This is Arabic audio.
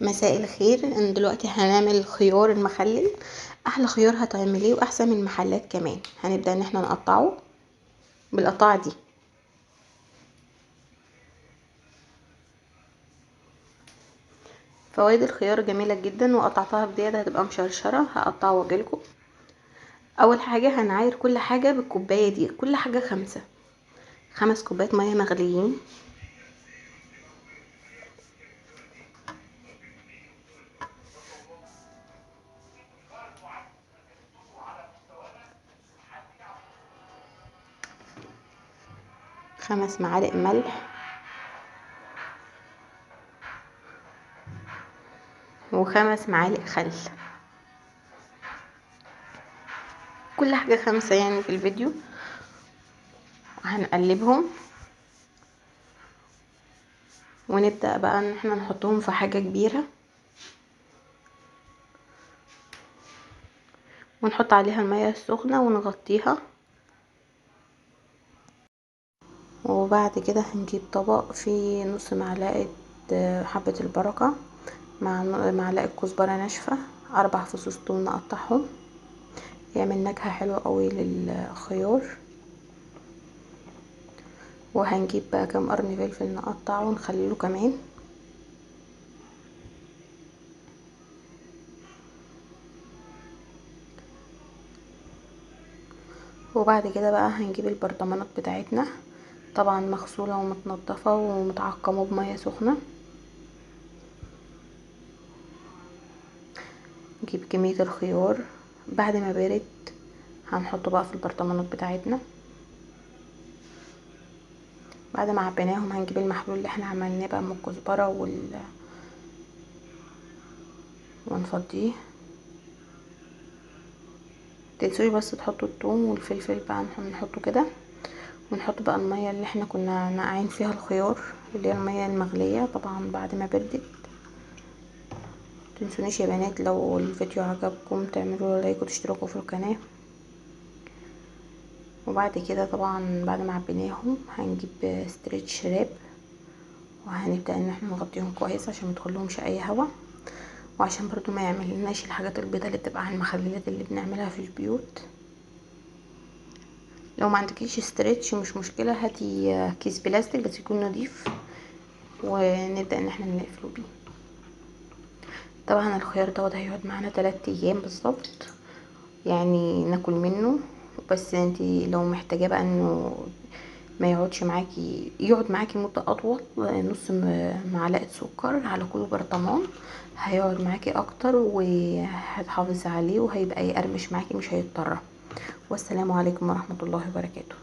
مساء الخير. ان دلوقتي هنعمل خيار المخلل، احلى خيار هتعمليه واحسن من المحلات كمان. هنبدأ ان احنا نقطعه بالقطاعة دي. فوائد الخيار جميلة جدا، وقطعتها بزيادة هتبقى مشرشرة. هقطعه واجيلكم. اول حاجة هنعاير كل حاجة بالكوباية دي، كل حاجة 5 كوبايات مية مغليين. خمس معالق ملح، و5 معالق خل. كل حاجة 5 يعني في الفيديو. هنقلبهم ونبدأ بقى ان احنا نحطهم في حاجة كبيرة، ونحط عليها المية السخنة ونغطيها. وبعد كده هنجيب طبق فيه نص معلقة حبة البركة، مع معلقة كزبرة ناشفة، 4 فصوص ثوم نقطعهم، يعمل نكهة حلوة قوي للخيار. وهنجيب بقى كام قرن فلفل نقطعه ونخلله كمان. وبعد كده بقى هنجيب البرطمانات بتاعتنا، طبعا مغسولة ومتنضفة ومتعقمة بمية سخنة. نجيب كمية الخيار بعد ما بارد، هنحطه بقى في البرطمانات بتاعتنا. بعد ما عبيناهم هنجيب المحلول اللي احنا عملناه بقى من الكزبرة ونفضيه. متنسوش بس تحطوا الثوم والفلفل بقى نحطه كده، ونحط بقى المية اللي احنا كنا نقعين فيها الخيار، اللي هي المية المغلية طبعا بعد ما بردت. متنسونيش يا بنات لو الفيديو عجبكم تعملوا لايك وتشتركوا في القناة. وبعد كده طبعا بعد ما عبيناهم هنجيب ستريتش راب، وهنبدأ ان احنا نغطيهم كويس عشان ميدخلهمش اي هوا، وعشان برضو ما يعملناش الحاجات البيضة اللي بتبقى على المخللات اللي بنعملها في البيوت. لو ما عندكيش ستريتش مش مشكلة، هاتي كيس بلاستيك بس يكون نظيف، ونبدأ ان احنا نقفله بيه. طبعا الخيار دوت هيقعد معانا 3 ايام بالظبط، يعني ناكل منه. بس انتي لو محتاجة بقى انه ما يقعدش معاكي، يقعد معاكي مدة اطول، نص معلقة سكر على كل برطمان هيقعد معاكي اكتر، وهتحافظي عليه وهيبقى يقرمش معاكي مش هيضطر. والسلام عليكم ورحمة الله وبركاته.